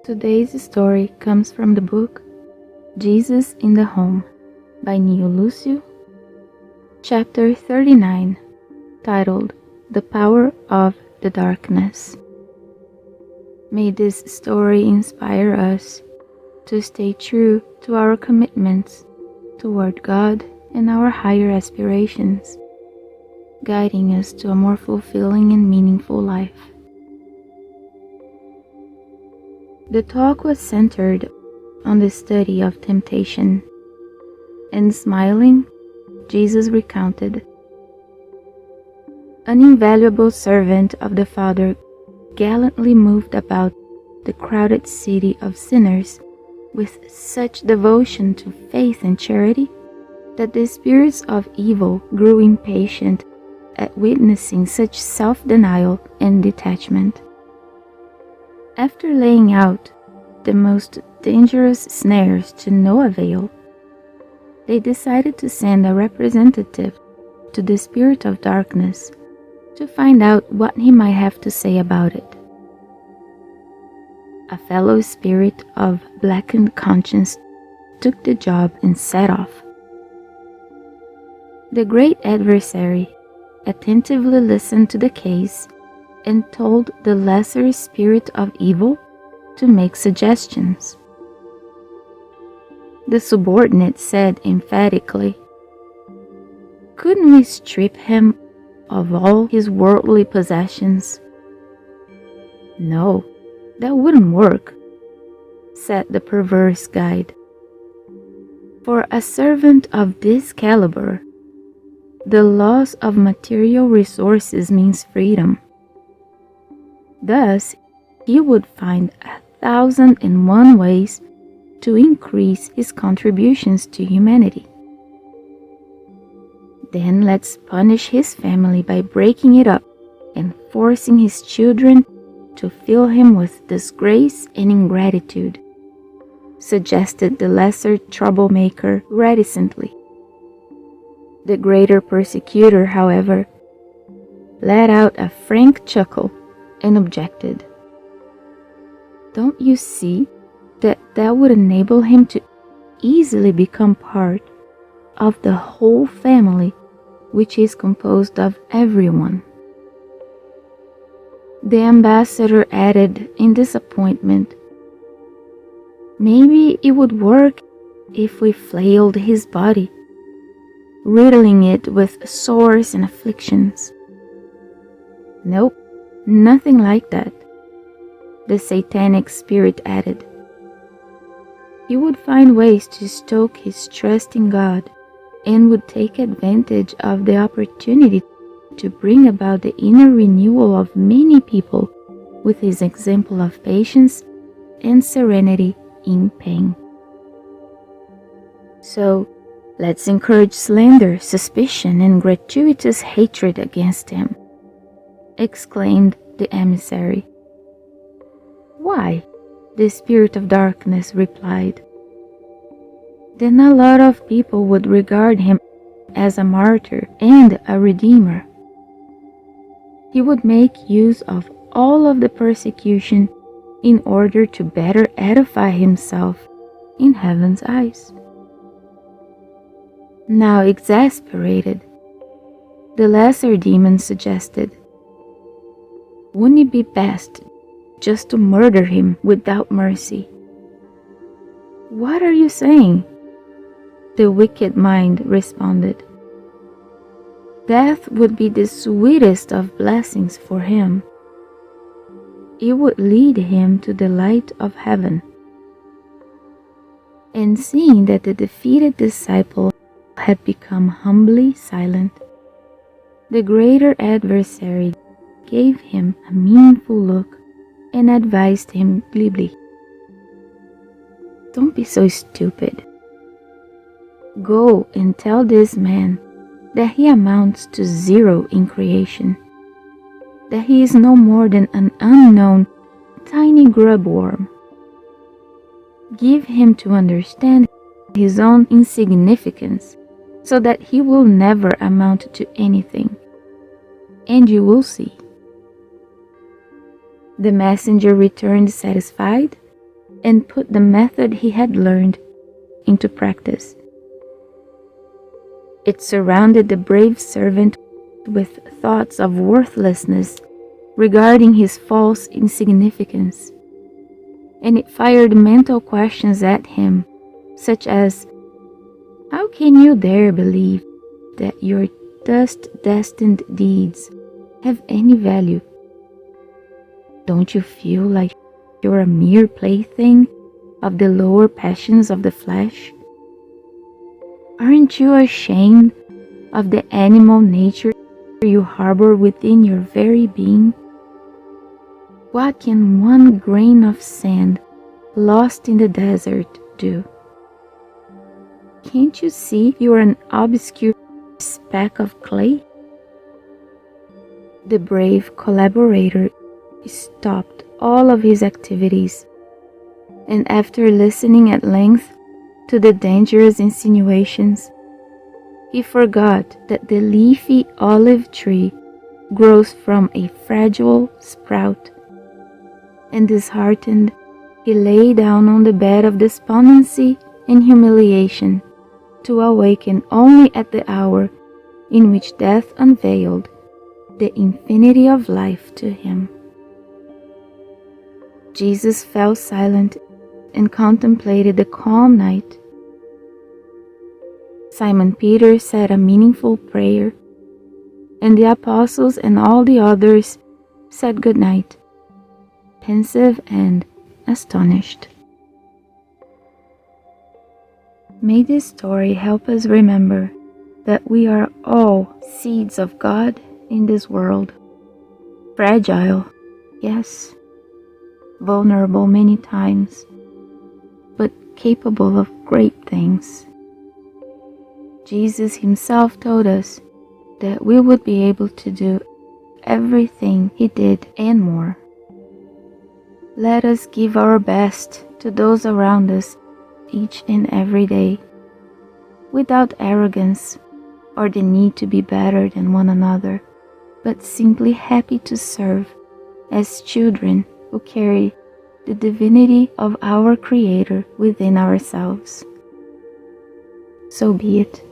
Today's story comes from the book Jesus in the Home by Neio, Lucio, chapter 39, titled The Power of the Darkness. May this story inspire us to stay true to our commitments toward God and our higher aspirations, guiding us to a more fulfilling and meaningful life. The talk was centered on the study of temptation, and smiling, Jesus recounted, "An invaluable servant of the Father gallantly moved about the crowded city of sinners with such devotion to faith and charity that the spirits of evil grew impatient at witnessing such self-denial and detachment. After laying out the most dangerous snares to no avail, they decided to send a representative to the spirit of darkness to find out what he might have to say about it. A fellow spirit of blackened conscience took the job and set off. The great adversary attentively listened to the case and told the lesser spirit of evil to make suggestions. The subordinate said emphatically, "Couldn't we strip him of all his worldly possessions?" "No, that wouldn't work," said the perverse guide. "For a servant of this caliber, the loss of material resources means freedom. Thus, he would find 1,001 ways to increase his contributions to humanity. Then let's punish his family by breaking it up and forcing his children to fill him with disgrace and ingratitude," suggested the lesser troublemaker reticently. The greater persecutor, however, let out a frank chuckle and objected, "Don't you see that would enable him to easily become part of the whole family, which is composed of everyone?" The ambassador added in disappointment, "Maybe it would work if we flailed his body, riddling it with sores and afflictions." "Nope, nothing like that," the satanic spirit added. "He would find ways to stoke his trust in God and would take advantage of the opportunity to bring about the inner renewal of many people with his example of patience and serenity in pain. So, let's encourage slander, suspicion, and gratuitous hatred against him," exclaimed the emissary. "Why?" the spirit of darkness replied. "Then a lot of people would regard him as a martyr and a redeemer. He would make use of all of the persecution in order to better edify himself in heaven's eyes." Now exasperated, the lesser demon suggested, "Wouldn't it be best just to murder him without mercy?" "What are you saying?" the wicked mind responded. "Death would be the sweetest of blessings for him. It would lead him to the light of heaven." And seeing that the defeated disciple had become humbly silent, the greater adversary gave him a meaningful look and advised him glibly, "Don't be so stupid. Go and tell this man that he amounts to zero in creation, that he is no more than an unknown tiny grub worm. Give him to understand his own insignificance so that he will never amount to anything, and you will see." The messenger returned satisfied and put the method he had learned into practice. It surrounded the brave servant with thoughts of worthlessness regarding his false insignificance, and it fired mental questions at him, such as, how can you dare believe that your dust-destined deeds have any value? Don't you feel like you're a mere plaything of the lower passions of the flesh? Aren't you ashamed of the animal nature you harbor within your very being? What can one grain of sand lost in the desert do? Can't you see you are an obscure speck of clay? The brave collaborator stopped all of his activities, and after listening at length to the dangerous insinuations, he forgot that the leafy olive tree grows from a fragile sprout, and disheartened, he lay down on the bed of despondency and humiliation, to awaken only at the hour in which death unveiled the infinity of life to him. Jesus fell silent and contemplated the calm night. Simon Peter said a meaningful prayer, and the apostles and all the others said goodnight, pensive and astonished. May this story help us remember that we are all seeds of God in this world. Fragile, yes, vulnerable many times, but capable of great things. Jesus himself told us that we would be able to do everything he did and more. Let us give our best to those around us each and every day, without arrogance or the need to be better than one another, but simply happy to serve as children who carry the divinity of our Creator within ourselves. So be it.